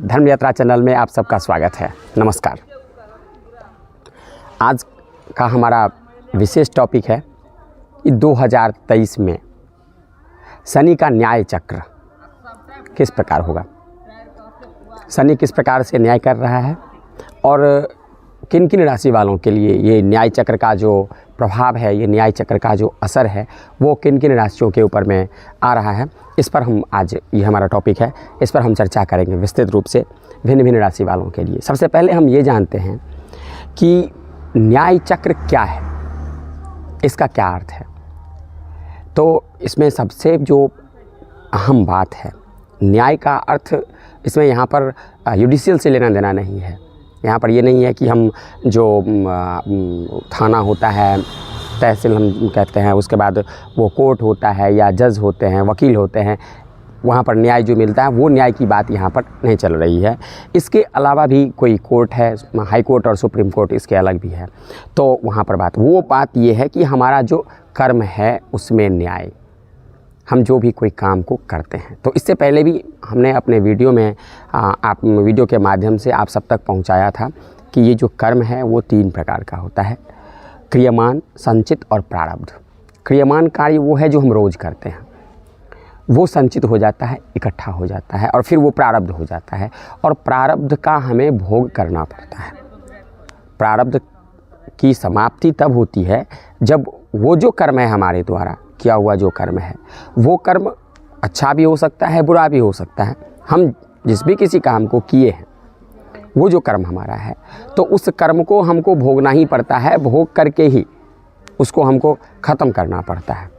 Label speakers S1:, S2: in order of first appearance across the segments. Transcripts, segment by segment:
S1: धर्म यात्रा चैनल में आप सबका स्वागत है। नमस्कार। आज का हमारा विशेष टॉपिक है कि 2023 में शनि का न्याय चक्र किस प्रकार होगा, शनि किस प्रकार से न्याय कर रहा है और किन किन राशि वालों के लिए ये न्याय चक्र का जो प्रभाव है, ये न्याय चक्र का जो असर है वो किन किन राशियों के ऊपर में आ रहा है, इस पर हम आज, ये हमारा टॉपिक है, इस पर हम चर्चा करेंगे विस्तृत रूप से भिन्न भिन्न राशि वालों के लिए। सबसे पहले हम ये जानते हैं कि न्याय चक्र क्या है, इसका क्या अर्थ है। तो इसमें सबसे जो अहम बात है, न्याय का अर्थ इसमें यहाँ पर जुडिशियल से लेना देना नहीं है। यहाँ पर ये नहीं है कि हम जो थाना होता है, तहसील हम कहते हैं, उसके बाद वो कोर्ट होता है या जज होते हैं, वकील होते हैं, वहाँ पर न्याय जो मिलता है वो न्याय की बात यहाँ पर नहीं चल रही है। इसके अलावा भी कोई कोर्ट है, हाई कोर्ट और सुप्रीम कोर्ट, इसके अलग भी है। तो वहाँ पर बात ये है कि हमारा जो कर्म है उसमें न्याय, हम जो भी कोई काम को करते हैं। तो इससे पहले भी हमने अपने वीडियो में आप वीडियो के माध्यम से आप सब तक पहुंचाया था कि ये जो कर्म है वो 3 प्रकार का होता है, क्रियमान, संचित और प्रारब्ध। क्रियमान कार्य वो है जो हम रोज़ करते हैं, वो संचित हो जाता है, इकट्ठा हो जाता है और फिर वो प्रारब्ध हो जाता है। और प्रारब्ध का हमें भोग करना पड़ता है। प्रारब्ध की समाप्ति तब होती है जब वो जो कर्म है, हमारे द्वारा किया हुआ जो कर्म है, वो कर्म अच्छा भी हो सकता है, बुरा भी हो सकता है। हम जिस भी किसी काम को किए हैं, वो जो कर्म हमारा है, तो उस कर्म को हमको भोगना ही पड़ता है। भोग करके ही उसको हमको ख़त्म करना पड़ता है।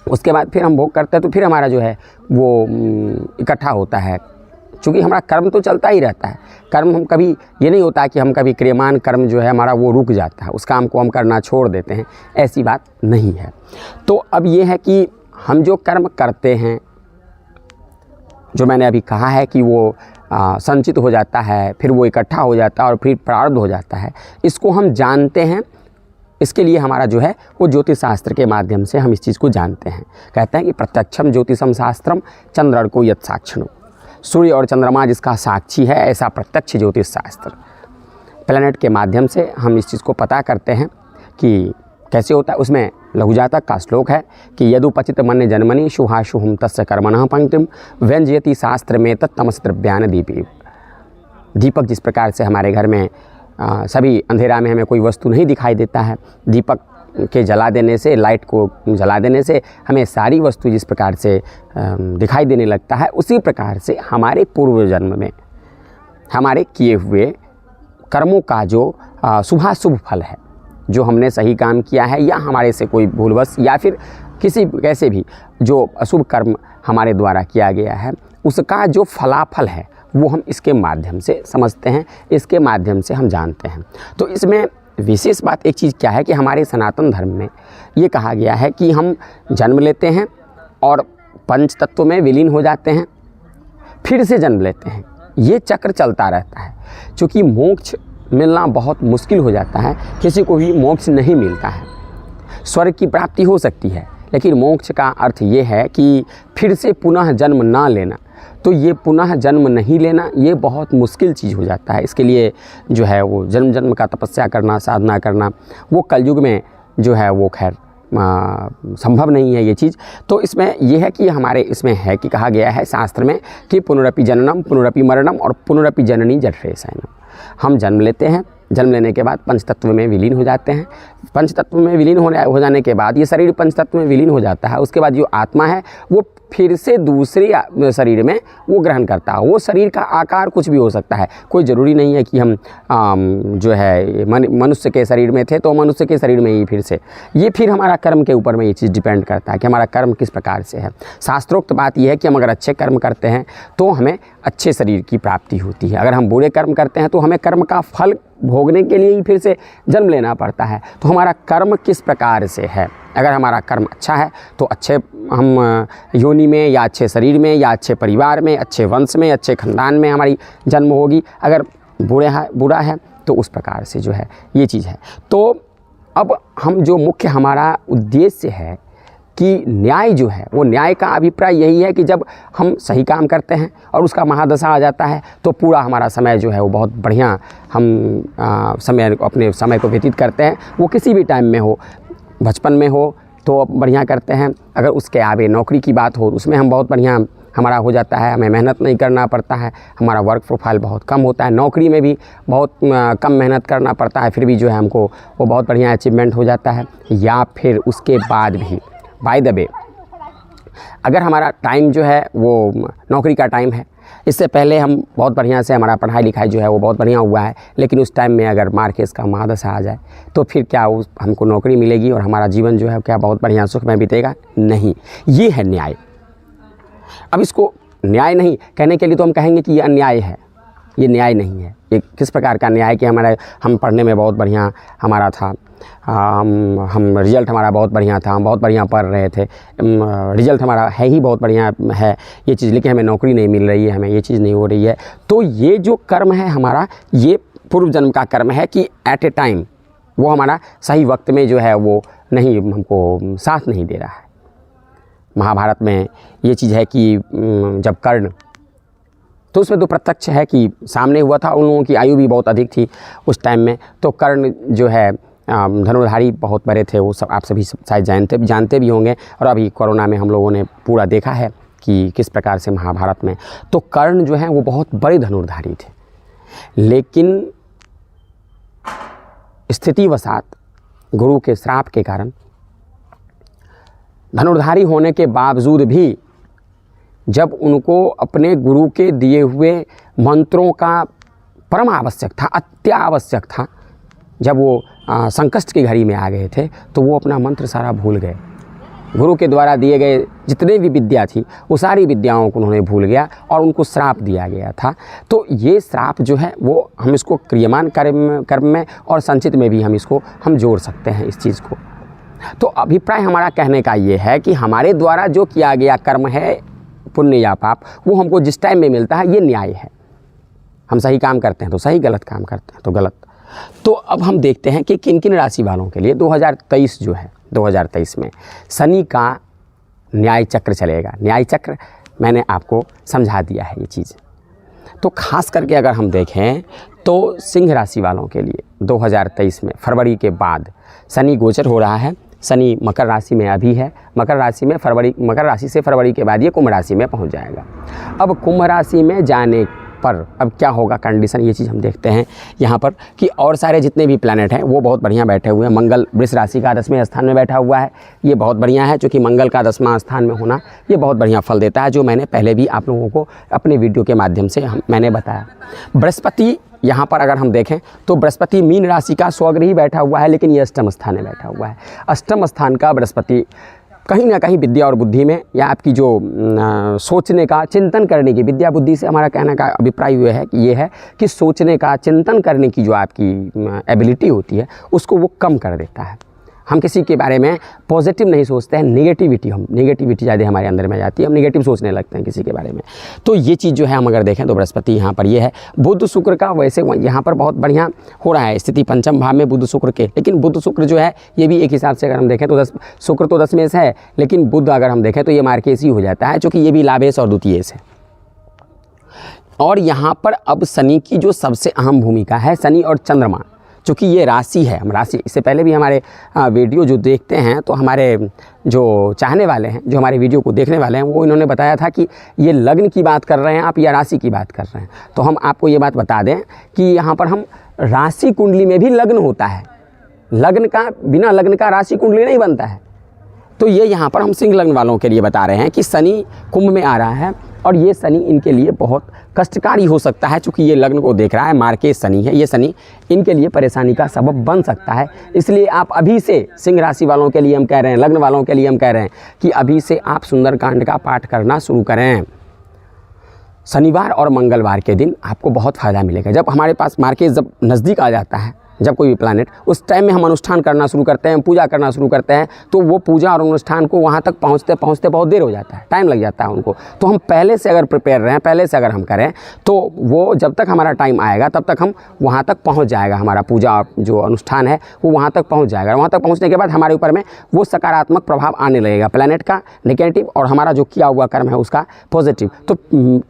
S1: उसके बाद फिर हम भोग करते हैं तो फिर हमारा जो है वो इकट्ठा होता है। चूँकि हमारा कर्म तो चलता ही रहता है। कर्म हम कभी ये नहीं होता कि हम कभी क्रियमान कर्म जो है हमारा वो रुक जाता है, उस काम को हम करना छोड़ देते हैं, ऐसी बात नहीं है। तो अब ये है कि हम जो कर्म करते हैं, जो मैंने अभी कहा है कि वो संचित हो जाता है, फिर वो इकट्ठा हो जाता है और फिर प्रारब्ध हो जाता है, इसको हम जानते हैं। इसके लिए हमारा जो है वो ज्योतिष शास्त्र के माध्यम से हम इस चीज़ को जानते हैं। कहते हैं कि प्रत्यक्षम ज्योतिषम शास्त्रम चंद्र को यत् साक्षिणो, सूर्य और चंद्रमा जिसका साक्षी है, ऐसा प्रत्यक्ष ज्योतिष शास्त्र। प्लैनेट के माध्यम से हम इस चीज़ को पता करते हैं कि कैसे होता है। उसमें लघु जातक का श्लोक है कि यदुपचित मन्य जन्मनि शुभाशुभम तस्य कर्मणः पंक्तिम व्यंजयति शास्त्र में तत्तमस द्रव्यान दीपी। दीपक जिस प्रकार से हमारे घर में सभी अंधेरा में हमें कोई वस्तु नहीं दिखाई देता है, दीपक के जला देने से, लाइट को जला देने से हमें सारी वस्तु जिस प्रकार से दिखाई देने लगता है, उसी प्रकार से हमारे पूर्व जन्म में हमारे किए हुए कर्मों का जो शुभाशुभ फल है, जो हमने सही काम किया है या हमारे से कोई भूलवश या फिर किसी कैसे भी जो अशुभ कर्म हमारे द्वारा किया गया है, उसका जो फलाफल है वो हम इसके माध्यम से समझते हैं, इसके माध्यम से हम जानते हैं। तो इसमें विशेष बात एक चीज़ क्या है कि हमारे सनातन धर्म में ये कहा गया है कि हम जन्म लेते हैं और पंच तत्व में विलीन हो जाते हैं, फिर से जन्म लेते हैं। ये चक्र चलता रहता है। क्योंकि मोक्ष मिलना बहुत मुश्किल हो जाता है, किसी को भी मोक्ष नहीं मिलता है। स्वर्ग की प्राप्ति हो सकती है, लेकिन मोक्ष का अर्थ ये है कि फिर से पुनः जन्म ना लेना। तो ये पुनः जन्म नहीं लेना, ये बहुत मुश्किल चीज़ हो जाता है। इसके लिए जो है वो जन्म जन्म का तपस्या करना, साधना करना, वो कलयुग में जो है वो खैर संभव नहीं है ये चीज़। तो इसमें यह है कि हमारे इसमें है कि कहा गया है शास्त्र में कि पुनरपि जननम पुनरपि मरणम और पुनरपि जननी जठरे शयनम। हम जन्म लेते हैं, जन्म लेने के बाद पंचतत्व में विलीन हो जाते हैं। पंचतत्व में विलीन हो जाने के बाद ये शरीर पंचतत्व में विलीन हो जाता है। उसके बाद जो आत्मा है वो फिर से दूसरे शरीर में वो ग्रहण करता है। वो शरीर का आकार कुछ भी हो सकता है, कोई ज़रूरी नहीं है कि हम जो है मनुष्य के शरीर में थे तो मनुष्य के शरीर में ही फिर से, ये फिर हमारा कर्म के ऊपर में ये चीज़ डिपेंड करता है कि हमारा कर्म किस प्रकार से है। शास्त्रोक्त बात यह है कि हम अगर अच्छे कर्म करते हैं तो हमें अच्छे शरीर की प्राप्ति होती है। अगर हम बुरे कर्म करते हैं तो हमें कर्म का फल भोगने के लिए ही फिर से जन्म लेना पड़ता है। तो हमारा कर्म किस प्रकार से है, अगर हमारा कर्म अच्छा है तो अच्छे हम योनि में या अच्छे शरीर में या अच्छे परिवार में, अच्छे वंश में, अच्छे खानदान में हमारी जन्म होगी। अगर बुरा है तो उस प्रकार से जो है ये चीज़ है। तो अब हम जो मुख्य हमारा उद्देश्य है कि न्याय जो है वो न्याय का अभिप्राय यही है कि जब हम सही काम करते हैं और उसका महादशा आ जाता है तो पूरा हमारा समय जो है वो बहुत बढ़िया हम अपने समय को व्यतीत करते हैं। वो किसी भी टाइम में हो, बचपन में हो तो बढ़िया करते हैं, अगर उसके आगे नौकरी की बात हो उसमें हम बहुत बढ़िया हमारा हो जाता है, हमें मेहनत नहीं करना पड़ता है, हमारा वर्क प्रोफाइल बहुत कम होता है, नौकरी में भी बहुत कम मेहनत करना पड़ता है, फिर भी जो है हमको वो बहुत बढ़िया अचीवमेंट हो जाता है। या फिर उसके बाद भी बाय द वे अगर हमारा टाइम जो है वो नौकरी का टाइम है, इससे पहले हम बहुत बढ़िया से हमारा पढ़ाई लिखाई जो है वो बहुत बढ़िया हुआ है, लेकिन उस टाइम में अगर मार्केस का महादशा आ जाए तो फिर क्या हमको नौकरी मिलेगी और हमारा जीवन जो है क्या बहुत बढ़िया सुख में बीतेगा? नहीं। ये है न्याय। अब इसको न्याय नहीं कहने के लिए तो हम कहेंगे कि ये अन्याय है, ये न्याय नहीं है। ये किस प्रकार का न्याय कि हम पढ़ने में बहुत बढ़िया हमारा था, हम रिज़ल्ट हमारा बहुत बढ़िया था, हम बहुत बढ़िया पढ़ रहे थे, रिज़ल्ट हमारा है ही बहुत बढ़िया है ये चीज़, लेकिन हमें नौकरी नहीं मिल रही है, हमें ये चीज़ नहीं हो रही है। तो ये जो कर्म है हमारा, ये पूर्व जन्म का कर्म है कि एट ए टाइम वो हमारा सही वक्त में जो है वो नहीं हमको साथ नहीं दे रहा है। महाभारत में ये चीज़ है कि जब कर्ण, तो उसमें तो प्रत्यक्ष है कि सामने हुआ था, उन लोगों की आयु भी बहुत अधिक थी उस टाइम में, तो कर्ण जो है धनुर्धारी बहुत बड़े थे, वो सब आप सभी शायद जानते भी होंगे। और अभी कोरोना में हम लोगों ने पूरा देखा है कि किस प्रकार से महाभारत में तो कर्ण जो है वो बहुत बड़े धनुर्धारी थे, लेकिन स्थितिवशात गुरु के श्राप के कारण धनुर्धारी होने के बावजूद भी जब उनको अपने गुरु के दिए हुए मंत्रों का परम आवश्यक था, अत्यावश्यक था, जब वो संकष्ट की घड़ी में आ गए थे तो वो अपना मंत्र सारा भूल गए। गुरु के द्वारा दिए गए जितने भी विद्या थी वो सारी विद्याओं को उन्होंने भूल गया और उनको श्राप दिया गया था। तो ये श्राप जो है वो हम इसको क्रियमान कर्म में और संचित में भी हम जोड़ सकते हैं इस चीज़ को। तो अभिप्राय हमारा कहने का ये है कि हमारे द्वारा जो किया गया कर्म है, पुण्य या पाप, वो हमको जिस टाइम में मिलता है ये न्याय है। हम सही काम करते हैं तो सही, गलत काम करते हैं तो गलत। तो अब हम देखते हैं कि किन किन राशि वालों के लिए 2023 जो है, 2023 में शनि का न्याय चक्र चलेगा। न्याय चक्र मैंने आपको समझा दिया है ये चीज़। तो खास करके अगर हम देखें तो सिंह राशि वालों के लिए 2023 में फरवरी के बाद शनि गोचर हो रहा है। शनि मकर राशि में अभी है, मकर राशि से फरवरी के बाद ये कुंभ राशि में पहुंच जाएगा। अब कुंभ राशि में जाने पर अब क्या होगा कंडीशन, ये चीज़ हम देखते हैं यहाँ पर कि और सारे जितने भी प्लैनेट हैं वो बहुत बढ़िया बैठे हुए हैं। मंगल वृष राशि का 10वें स्थान में बैठा हुआ है, ये बहुत बढ़िया है, क्योंकि मंगल का 10वां स्थान में होना ये बहुत बढ़िया फल देता है, जो मैंने पहले भी आप लोगों को अपने वीडियो के माध्यम से मैंने बताया। बृहस्पति यहाँ पर अगर हम देखें तो बृहस्पति मीन राशि का स्वग्रही बैठा हुआ है, लेकिन ये अष्टम स्थान में बैठा हुआ है। अष्टम स्थान का बृहस्पति कहीं ना कहीं विद्या और बुद्धि में, या आपकी जो सोचने का, चिंतन करने की, विद्या बुद्धि से हमारा कहने का अभिप्राय ये है कि सोचने का, चिंतन करने की जो आपकी एबिलिटी होती है उसको वो कम कर देता है। हम किसी के बारे में पॉजिटिव नहीं सोचते हैं, नेगेटिविटी ज़्यादा हमारे अंदर में जाती है, हम नेगेटिव सोचने लगते हैं किसी के बारे में। तो ये चीज़ जो है हम अगर देखें तो बृहस्पति यहाँ पर ये है। बुध शुक्र का वैसे यहाँ पर बहुत बढ़िया हो रहा है स्थिति, पंचम भाव में बुध शुक्र के, लेकिन बुध शुक्र जो है ये भी एक हिसाब से अगर हम देखें तो शुक्र तो 10 में से है, लेकिन बुध अगर हम देखें तो ये मार्केस ही हो जाता है, चूँकि ये भी लाभेश और द्वितीयेश है। और यहाँ पर अब शनि की जो सबसे अहम भूमिका है, शनि और चंद्रमा, चूँकि ये राशि है, हम राशि इससे पहले भी हमारे वीडियो जो देखते हैं तो हमारे जो चाहने वाले हैं, जो हमारे वीडियो को देखने वाले हैं, वो इन्होंने बताया था कि ये लग्न की बात कर रहे हैं आप या राशि की बात कर रहे हैं। तो हम आपको ये बात बता दें कि यहाँ पर हम राशि कुंडली में भी लग्न होता है, लग्न का बिना लग्न का राशि कुंडली नहीं बनता है। तो ये यहाँ पर हम सिंह लग्न वालों के लिए बता रहे हैं कि शनि कुंभ में आ रहा है और ये शनि इनके लिए बहुत कष्टकारी हो सकता है, चूँकि ये लग्न को देख रहा है, मार्केस शनि है, ये शनि इनके लिए परेशानी का सबब बन सकता है। इसलिए आप अभी से सिंह राशि वालों के लिए हम कह रहे हैं, लग्न वालों के लिए हम कह रहे हैं कि अभी से आप सुंदरकांड का पाठ करना शुरू करें। शनिवार और मंगलवार के दिन आपको बहुत फ़ायदा मिलेगा। जब हमारे पास मार्केस जब नज़दीक आ जाता है जब कोई भी प्लैनेट, उस टाइम में हम अनुष्ठान करना शुरू करते हैं, पूजा करना शुरू करते हैं, तो वो पूजा और अनुष्ठान को वहाँ तक पहुँचते पहुँचते बहुत देर हो जाता है, टाइम लग जाता है उनको। तो हम पहले से अगर प्रिपेयर रहें, पहले से अगर हम करें, तो वो जब तक हमारा टाइम आएगा तब तक हम वहाँ तक पहुँच जाएगा, हमारा पूजा जो अनुष्ठान है वो वहाँ तक पहुँच जाएगा। वहाँ तक पहुँचने के बाद हमारे ऊपर में वो सकारात्मक प्रभाव आने लगेगा, प्लैनेट का नेगेटिव और हमारा जो किया हुआ कर्म है उसका पॉजिटिव। तो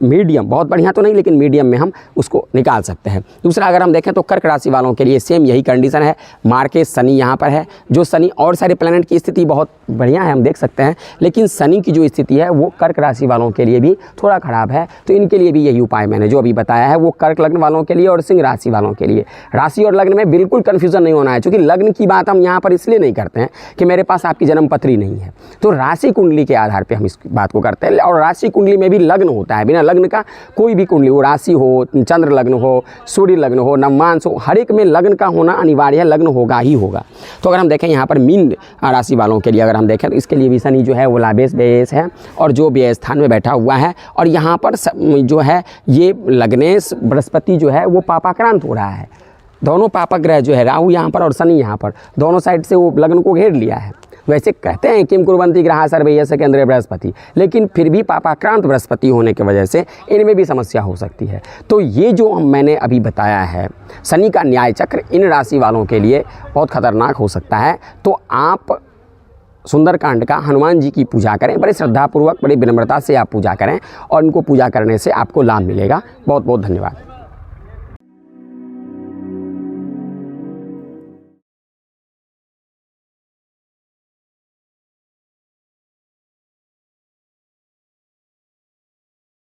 S1: मीडियम, बहुत बढ़िया तो नहीं, लेकिन मीडियम में हम उसको निकाल सकते हैं। दूसरा अगर हम देखें तो कर्क राशि वालों के लिए सेम यही कंडीशन है। मार्केट शनि यहाँ पर है, जो शनि और सारे प्लैनेट की स्थिति बहुत बढ़िया है, हम देख सकते हैं, लेकिन शनि की जो स्थिति है वो कर्क राशि वालों के लिए भी थोड़ा खराब है। तो इनके लिए भी यही उपाय मैंने जो अभी बताया है वो कर्क लग्न वालों के लिए और सिंह राशि वालों के लिए। राशि और लग्न में बिल्कुल कन्फ्यूजन नहीं होना है, क्योंकि लग्न की बात हम यहाँ पर इसलिए नहीं करते हैं कि मेरे पास आपकी जन्म पत्री नहीं है, तो राशि कुंडली के आधार पर हम इस बात को करते हैं। और राशि कुंडली में भी लग्न होता है, बिना लग्न का कोई भी कुंडली हो, राशि हो, चंद्र लग्न हो, सूर्य लग्न हो, नवमांश हो, हर एक में लग्न का होना अनिवार्य है, लग्न होगा ही होगा। तो अगर हम देखें यहाँ पर मीन राशि वालों के लिए अगर हम देखें तो इसके लिए भी शनि जो है वो लाभेश व्ययेश है और जो व्यय स्थान में बैठा हुआ है, और यहाँ पर जो है ये लग्नेश बृहस्पति जो है वो पापाक्रांत हो रहा है। दोनों पापग्रह जो है राहु यहाँ पर और शनि यहाँ पर, दोनों साइड से वो लग्न को घेर लिया है। वैसे कहते हैं किम कुर्वन्ति ग्रहा सर्वे यस्य केंद्रे बृहस्पति, लेकिन फिर भी पापाक्रांत बृहस्पति होने की वजह से इनमें भी समस्या हो सकती है। तो ये जो मैंने अभी बताया है शनि का न्याय चक्र इन राशि वालों के लिए बहुत खतरनाक हो सकता है। तो आप सुंदरकांड का हनुमान जी की पूजा करें, बड़े श्रद्धापूर्वक, बड़ी विनम्रता से आप पूजा करें और इनको पूजा करने से आपको लाभ मिलेगा। बहुत बहुत धन्यवाद।